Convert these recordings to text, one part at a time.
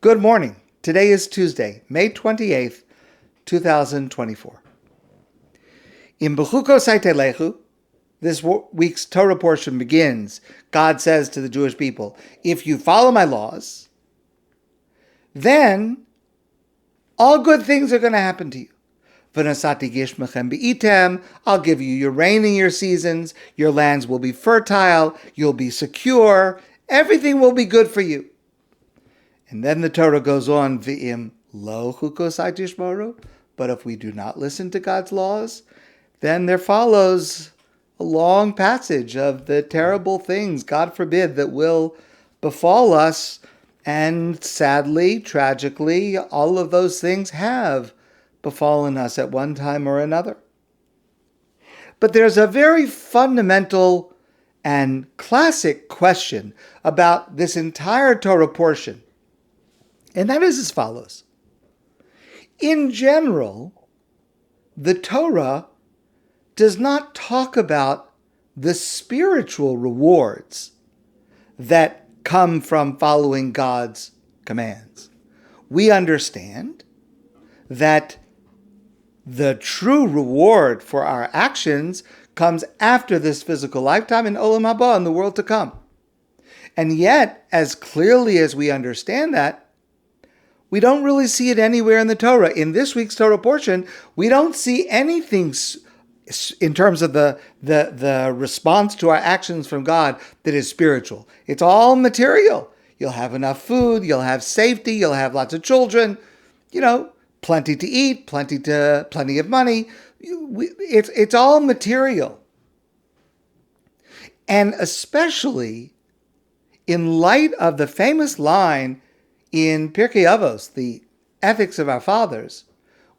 Good morning. Today is Tuesday, May 28th, 2024. In Bechuko Saitelechu, this week's Torah portion begins. God says to the Jewish people, if you follow my laws, then all good things are going to happen to you. V'nasati gishmechem be'item, I'll give you your rain in your seasons, your lands will be fertile, you'll be secure, everything will be good for you. And then the Torah goes on, V'im lo chukosai tishmoru, but if we do not listen to God's laws, then there follows a long passage of the terrible things, God forbid, that will befall us. And sadly, tragically, all of those things have befallen us at one time or another. But there's a very fundamental and classic question about this entire Torah portion. And that is as follows. In general, the Torah does not talk about the spiritual rewards that come from following God's commands. We understand that the true reward for our actions comes after this physical lifetime in Olam Haba, in the world to come. And yet, as clearly as we understand that, we don't really see it anywhere in the Torah. In this week's Torah portion, we don't see anything in terms of the response to our actions from God that is spiritual. It's all material. You'll have enough food, you'll have safety, you'll have lots of children, plenty to eat, plenty of money. It's all material. And especially in light of the famous line in Pirkei Avos, the Ethics of Our Fathers,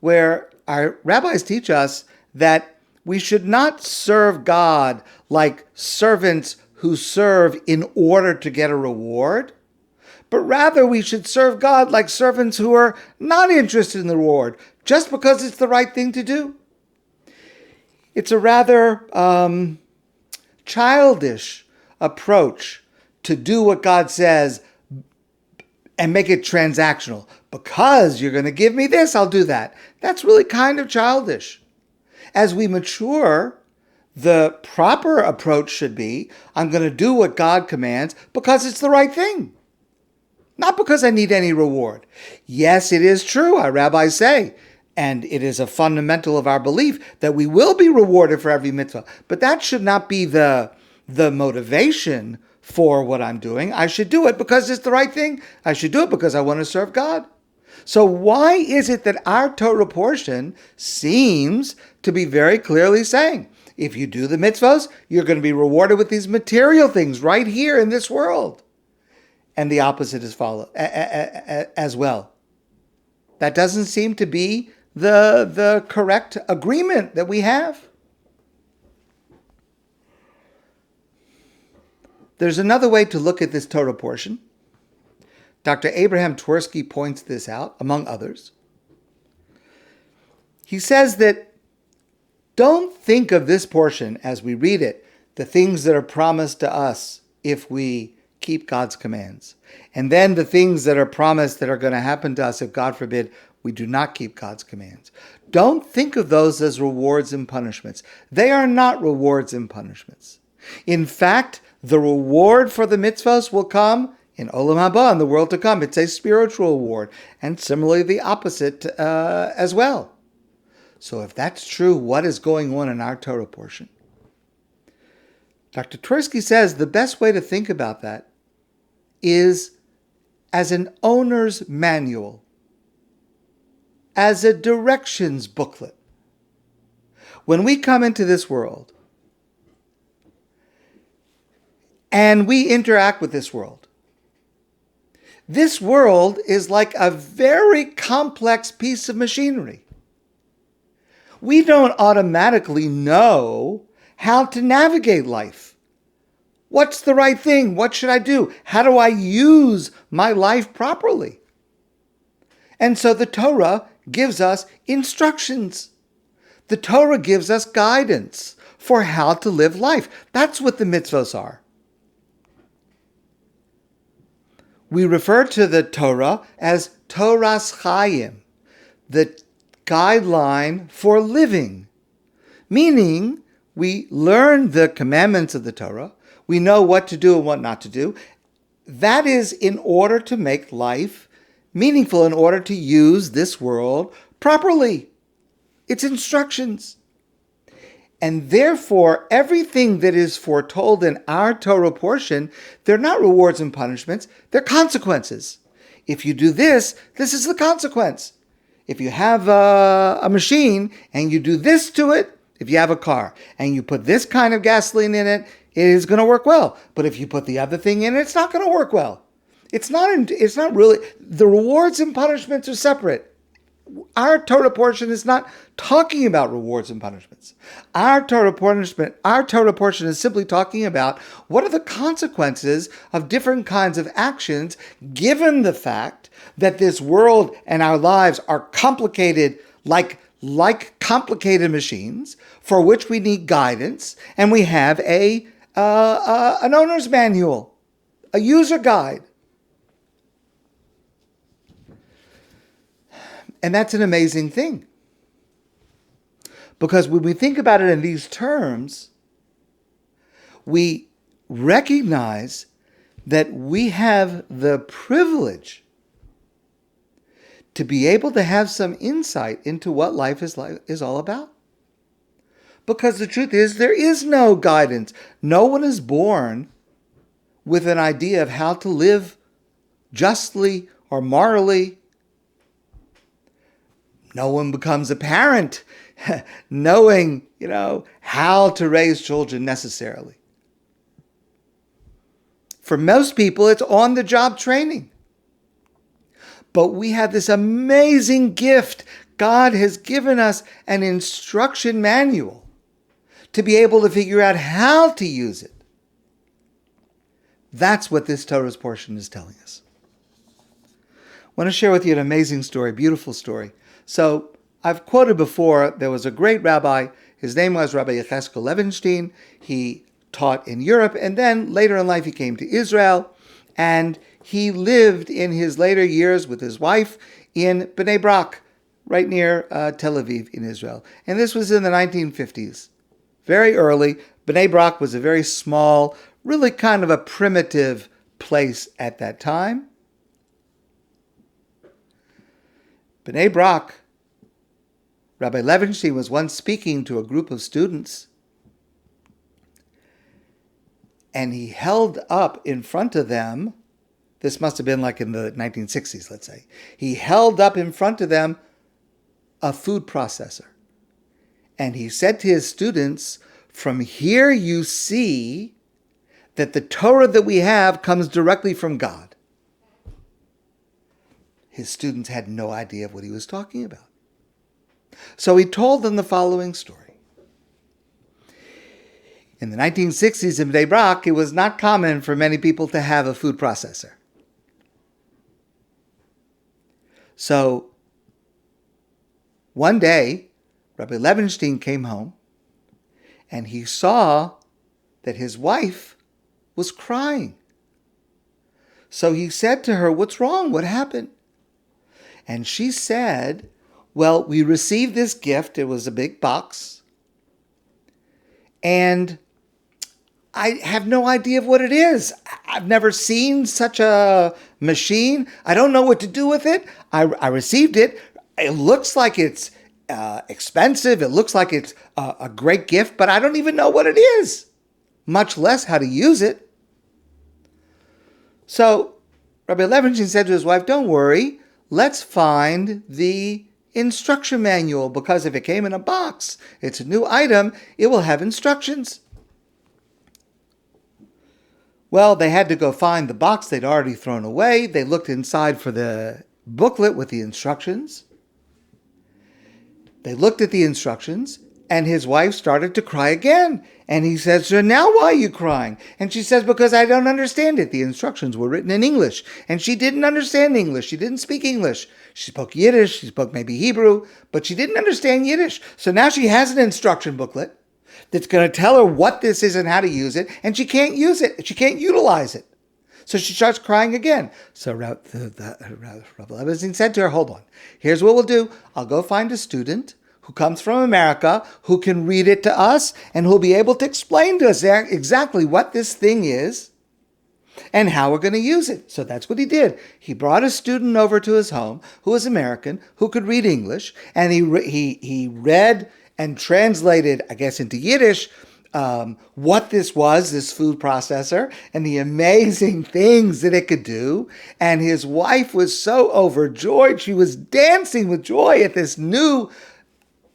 where our rabbis teach us that we should not serve God like servants who serve in order to get a reward, but rather we should serve God like servants who are not interested in the reward, just because it's the right thing to do. It's a rather childish approach to do what God says and make it transactional. Because you're going to give me this, I'll do that. That's really kind of childish. As we mature, the proper approach should be, I'm going to do what God commands because it's the right thing. Not because I need any reward. Yes, it is true, our rabbis say, and it is a fundamental of our belief that we will be rewarded for every mitzvah. But that should not be the motivation for what I'm doing. I should do it because it's the right thing. I should do it because I want to serve God. So why is it that our Torah portion seems to be very clearly saying, if you do the mitzvahs, you're going to be rewarded with these material things right here in this world? And the opposite is as well. That doesn't seem to be the correct agreement that we have. There's another way to look at this Torah portion. Dr. Abraham Twerski points this out, among others. He says that don't think of this portion as we read it, the things that are promised to us if we keep God's commands, and then the things that are promised that are going to happen to us if, God forbid, we do not keep God's commands. Don't think of those as rewards and punishments. They are not rewards and punishments. In fact, the reward for the mitzvahs will come in Olam Haba, in the world to come. It's a spiritual reward, and similarly the opposite as well. So if that's true, what is going on in our Torah portion? Dr. Twerski says the best way to think about that is as an owner's manual, as a directions booklet. When we come into this world and we interact with this world is like a very complex piece of machinery. We don't automatically know how to navigate life. What's the right thing? What should I do? How do I use my life properly? And so the Torah gives us instructions. The Torah gives us guidance for how to live life. That's what the mitzvahs are. We refer to the Torah as Toras Chaim, the guideline for living, meaning we learn the commandments of the Torah, we know what to do and what not to do. That is in order to make life meaningful, in order to use this world properly. It's instructions. And therefore, everything that is foretold in our Torah portion, they're not rewards and punishments, they're consequences. If you do this, this is the consequence. If you have a machine and you do this to it, if you have a car and you put this kind of gasoline in it, it is going to work well. But if you put the other thing in it, it's not going to work well. It's not really, the rewards and punishments are separate. Our Torah portion is not talking about rewards and punishments. Our Torah portion is simply talking about what are the consequences of different kinds of actions, given the fact that this world and our lives are complicated, like complicated machines for which we need guidance, and we have an owner's manual, a user guide. And that's an amazing thing. Because when we think about it in these terms, we recognize that we have the privilege to be able to have some insight into what life is all about. Because the truth is, there is no guidance. No one is born with an idea of how to live justly or morally. No one becomes a parent knowing, how to raise children necessarily. For most people, it's on-the-job training. But we have this amazing gift. God has given us an instruction manual to be able to figure out how to use it. That's what this Torah's portion is telling us. I want to share with you an amazing story, beautiful story. So I've quoted before, there was a great rabbi. His name was Rabbi Yechezkel Levenstein. He taught in Europe, and then later in life he came to Israel, and he lived in his later years with his wife in Bnei Brak, right near Tel Aviv in Israel. And this was in the 1950s. Very early. Bnei Brak was a very small, really kind of a primitive place at that time. Bnei Brak, Rabbi Levenstein was once speaking to a group of students, and he held up in front of them, this must have been like in the 1960s, let's say, he held up in front of them a food processor. And he said to his students, from here you see that the Torah that we have comes directly from God. His students had no idea of what he was talking about. So he told them the following story. In the 1960s in Bnei Brak, it was not common for many people to have a food processor. So one day, Rabbi Levenstein came home and he saw that his wife was crying. So he said to her, "What's wrong? What happened?" And she said, "Well, we received this gift. It was a big box. And I have no idea of what it is. I've never seen such a machine. I don't know what to do with it. I received it. It looks like it's expensive. It looks like it's a great gift, but I don't even know what it is, much less how to use it." So Rabbi Levenstein said to his wife, "Don't worry. Let's find the instruction manual, because if it came in a box, it's a new item, it will have instructions." Well, they had to go find the box they'd already thrown away. They looked inside for the booklet with the instructions. They looked at the instructions, and his wife started to cry again. And he says, "So now why are you crying?" And she says, "Because I don't understand it. The instructions were written in English." And she didn't understand English. She didn't speak English. She spoke Yiddish. She spoke maybe Hebrew, but she didn't understand Yiddish. So now she has an instruction booklet that's going to tell her what this is and how to use it, and she can't use it. She can't utilize it. So she starts crying again. So Rabbi Levenstein said to her, hold on. Here's what we'll do. I'll go find a student who comes from America, who can read it to us, and who'll be able to explain to us exactly what this thing is and how we're going to use it. So that's what he did. He brought a student over to his home who was American, who could read English, and he read and translated, I guess, into Yiddish, what this was, this food processor, and the amazing things that it could do. And his wife was so overjoyed. She was dancing with joy at this new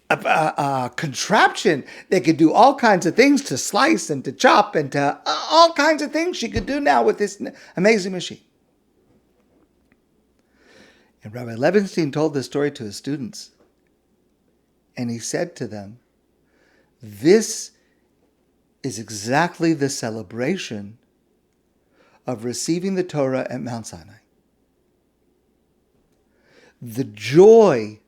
contraption that could do all kinds of things, to slice and to chop and to all kinds of things she could do now with this amazing machine. And Rabbi Levenstein told this story to his students. And he said to them, this is exactly the celebration of receiving the Torah at Mount Sinai. The joy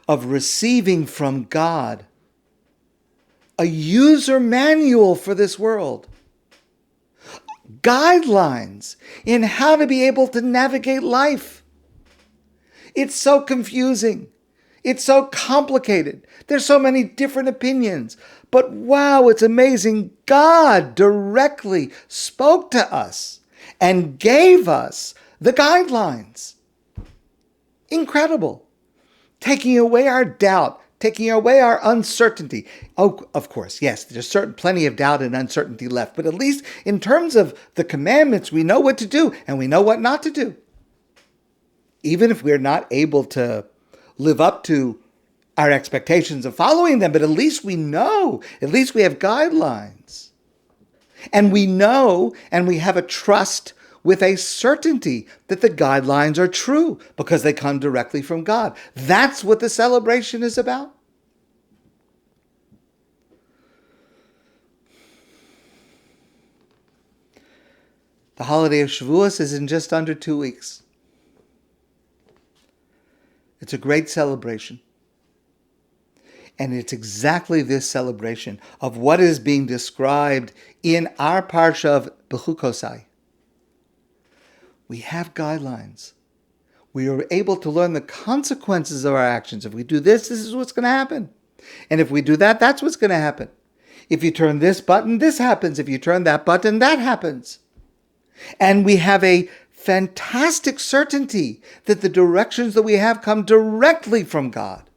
of receiving from God a user manual for this world, guidelines in how to be able to navigate life. It's so confusing. It's so complicated. There's so many different opinions. But wow, it's amazing. God directly spoke to us and gave us the guidelines. Incredible. Taking away our doubt, taking away our uncertainty. Oh, of course, yes, there's plenty of doubt and uncertainty left. But at least in terms of the commandments, we know what to do and we know what not to do. Even if we're not able to live up to our expectations of following them, but at least we know, at least we have guidelines. And we know, and we have a trust with a certainty that the guidelines are true because they come directly from God. That's what the celebration is about. The holiday of Shavuot is in just under 2 weeks. It's a great celebration. And it's exactly this celebration of what is being described in our parsha of Bechukosai. We have guidelines. We are able to learn the consequences of our actions. If we do this, this is what's going to happen. And if we do that, that's what's going to happen. If you turn this button, this happens. If you turn that button, that happens. And we have a fantastic certainty that the directions that we have come directly from God.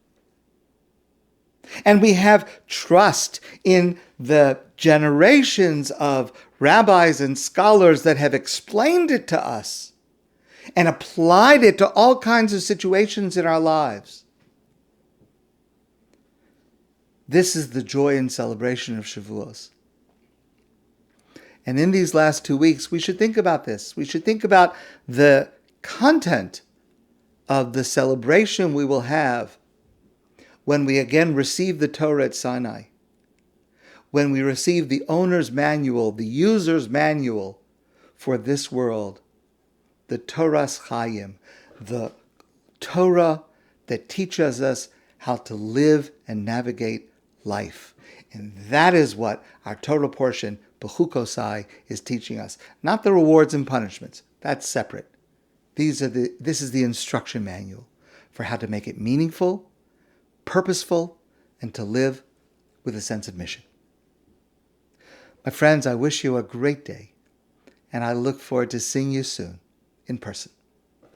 And we have trust in the generations of rabbis and scholars that have explained it to us and applied it to all kinds of situations in our lives. This is the joy and celebration of Shavuos. And in these last 2 weeks, we should think about this. We should think about the content of the celebration we will have when we again receive the Torah at Sinai, when we receive the owner's manual, the user's manual for this world, the Torah's Chayim, the Torah that teaches us how to live and navigate life. And that is what our Torah portion, Bechukosai, is teaching us. Not the rewards and punishments. That's separate. This is the instruction manual for how to make it meaningful, purposeful, and to live with a sense of mission. My friends, I wish you a great day, and I look forward to seeing you soon in person.